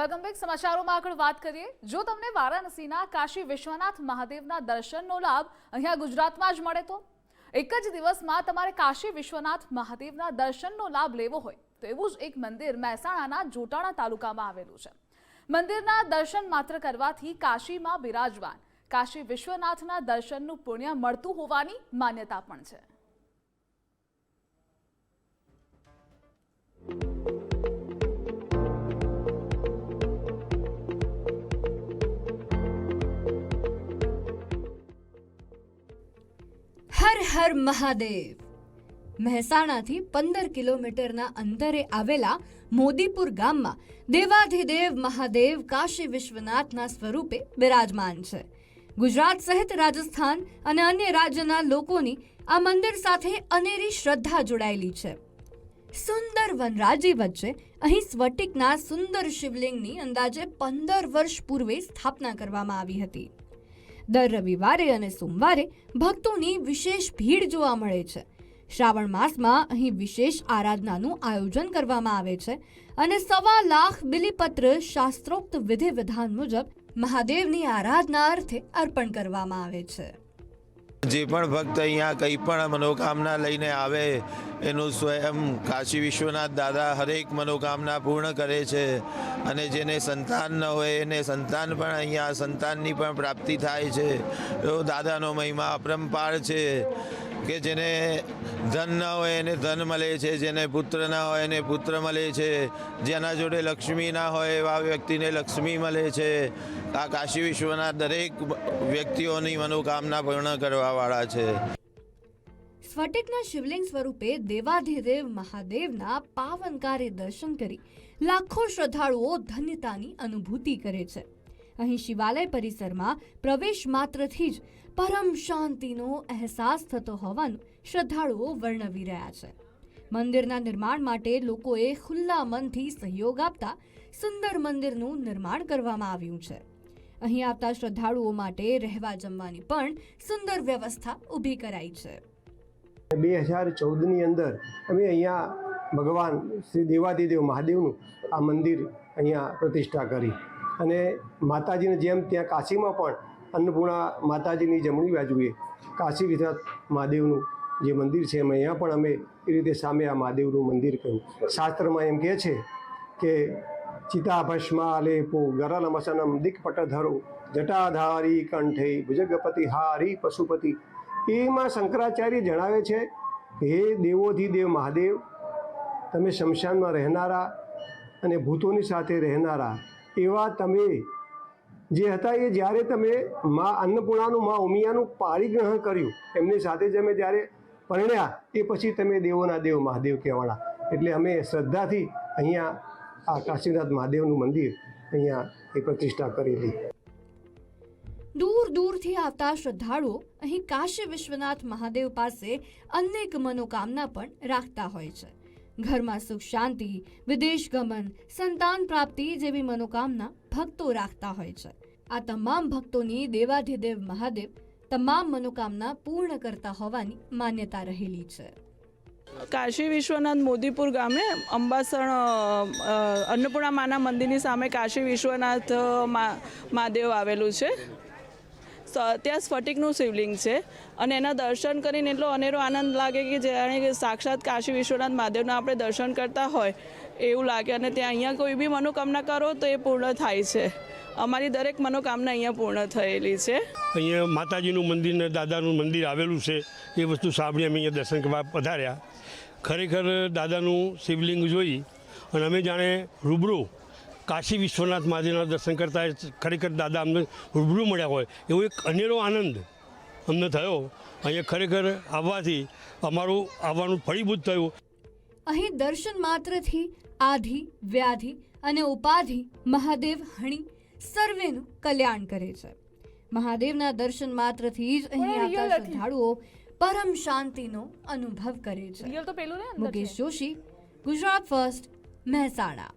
Welcome back. સમાચારોમાં આગળ વાત કરીએ। જો તમને વારાણસીના કાશી વિશ્વનાથ મહાદેવના દર્શનનો લાભ અહીંયા ગુજરાતમાં જ મળે તો એક જ દિવસમાં તમારે કાશી વિશ્વનાથ મહાદેવના દર્શનનો લાભ લેવો હોય તો એવું જ એક મંદિર મહેસાણાના જોટાણા તાલુકામાં આવેલું છે। મંદિરના દર્શન માત્ર કરવાથી કાશીમાં બિરાજમાન કાશી વિશ્વનાથના દર્શનનું પુણ્ય મળતું હોવાની માન્યતા પણ છે। હર હર મહાદેવ। મહેસાણાથી 15 કિલોમીટરના અંતરે આવેલા મોદીપુર ગામમાં દેવાધિદેવ મહાદેવ કાશી વિશ્વનાથના સ્વરૂપે બિરાજમાન છે। ગુજરાત સહિત રાજસ્થાન અને અન્ય રાજ્યના લોકોની આ મંદિર સાથે અનેરી શ્રદ્ધા જોડાયેલી છે। સુંદર વનરાજી વચ્ચે અહીં સ્ફટિકના સુંદર શિવલિંગની અંદાજે 15 વર્ષ પૂર્વે સ્થાપના કરવામાં આવી હતી। દર રવિવારે અને સોમવારે ભક્તોની વિશેષ ભીડ જોવા મળે છે। શ્રાવણ માસમાં અહીં વિશેષ આરાધનાનું આયોજન કરવામાં આવે છે અને 1.25 લાખ બિલીપત્ર શાસ્ત્રોક્ત વિધિ વિધાન મુજબ મહાદેવની આરાધના અર્થે અર્પણ કરવામાં આવે છે। જે પણ ભક્ત અહીંયા કંઈ પણ મનોકામના લઈને આવે એનું સ્વયં કાશી વિશ્વનાથ દાદા હરેક મનોકામના પૂર્ણ કરે છે અને જેને સંતાન ન હોય એને સંતાન પણ અહીંયા સંતાનની પણ પ્રાપ્તિ થાય છે। એવો દાદાનો મહિમા અપરંપાર છે કે જેને ધન ન હોય એને ધન મળે છે, જેને પુત્ર ના હોય એને પુત્ર મળે છે, જેના જોડે લક્ષ્મી ના હોય એવા વ્યક્તિને લક્ષ્મી મળે છે। આ કાશી વિશ્વનાથ દરેક વ્યક્તિઓની મનોકામના પૂર્ણ કરવાવાળા છે। સ્ફટિકના શિવલિંગ સ્વરૂપે દેવાધિદેવ મહાદેવના પાવનકારી દર્શન કરી લાખો શ્રદ્ધાળુઓ ધન્યતાની અનુભૂતિ કરે છે। અહીં શિવાલય પરિસરમાં પ્રવેશ માત્રથી જ પરમ શાંતિનો અહેસાસ થતો હોવાનું શ્રદ્ધાળુઓ વર્ણવી રહ્યા છે। મંદિરના નિર્માણ માટે લોકોએ ખુલ્લા મનથી સહયોગ આપતા સુંદર મંદિરનું નિર્માણ કરવામાં આવ્યું છે। અહીં આવતા શ્રદ્ધાળુઓ માટે રહેવા જમવાની પણ સુંદર વ્યવસ્થા ઊભી કરાઈ છે। 2014ની અંદર અમે અહીંયા ભગવાન શ્રી દેવાધિદેવ મહાદેવનું આ મંદિર અહીંયા પ્રતિષ્ઠા કરી અને માતાજીની જેમ ત્યાં કાશીમાં પણ અન્નપૂર્ણા માતાજીની જમણી બાજુએ કાશી વિશ્વનાથ મહાદેવનું જે મંદિર છે અહીંયા પણ અમે એ રીતે સામે આ મહાદેવનું મંદિર કહ્યું। શાસ્ત્રમાં એમ કહે છે કે ચિતાભસ્માલેપો ગરલમસનમ દિક્પટધરો જટાધારી કંઠે ભુજગપતિ હારી પશુપતિ। એમાં શંકરાચાર્ય જણાવે છે કે હે દેવોધિદેવ મહાદેવ, તમે શમશાનમાં રહેનારા અને ભૂતોની સાથે રહેનારા એવા તમે જે હતા એ જ્યારે તમે મા અન્નપૂર્ણાનું મા ઉમિયાનું પારિગ્રહણ કર્યું એમની સાથે જ અમે જ્યારે પરણ્યા એ પછી તમે દેવોના દેવ મહાદેવ કહેવાના। એટલે અમે શ્રદ્ધાથી અહીંયા આ કાશીનાથ મહાદેવનું મંદિર અહીંયા એ પ્રતિષ્ઠા કરેલી। દૂર દૂરથી આવતા શ્રદ્ધાળુઓ અહીં કાશી વિશ્વનાથ મહાદેવ પાસે અનેક મનોકામના પણ રાખતા હોય છે। ઘરમાં સુખ શાંતિ, વિદેશ ગમન, સંતાન પ્રાપ્તિ જેવી મનોકામના ભક્તો રાખતા હોય છે। આ તમામ ભક્તોની દેવાધિદેવ મહાદેવ તમામ મનોકામના પૂર્ણ કરતા હોવાની માન્યતા રહેલી છે। કાશી વિશ્વનાથ મોદીપુર ગામે અંબાસણ અન્નપૂર્ણા માના મંદિરની સામે કાશી વિશ્વનાથ મહાદેવ આવેલું છે। ત્યાં સ્ફટિકનું શિવલિંગ છે અને એના દર્શન કરીને એટલો અનેરો આનંદ લાગે કે જાણે સાક્ષાત કાશી વિશ્વનાથ મહાદેવના આપણે દર્શન કરતા હોય એવું લાગે અને ત્યાં અહીંયા કોઈ બી મનોકામના કરો તો એ પૂર્ણ થાય છે। અમારી દરેક મનોકામના અહીંયા પૂર્ણ થયેલી છે। અહીંયા માતાજીનું મંદિર ને દાદાનું મંદિર આવેલું છે એ વસ્તુ સાંભળી અમે અહીંયા દર્શન કરવા પધાર્યા। ખરેખર દાદાનું શિવલિંગ જોઈ અને અમે જાણે રૂબરૂ કાશી વિશ્વનાથ મહાદેવના દર્શન કરતા ખરેખર દાદા અમને રૂબરૂ મળ્યા હોય એવો એક અનેરો આનંદ અમને થયો। અહીંયા ખરેખર આવવાથી અમારું આવવાનું ફળીભૂત થયું। અહીં દર્શન માત્રથી આધિ વ્યાધિ અને ઉપાધિ મહાદેવ હણી સર્વેનું કલ્યાણ કરે છે। મહાદેવના દર્શન માત્રથી જ અહીં આવતા શ્રદ્ધાળુઓ પરમ શાંતિનો અનુભવ કરે છે। મુકેશ જોશી, ગુજરાત ફર્સ્ટ, મહેસાણા।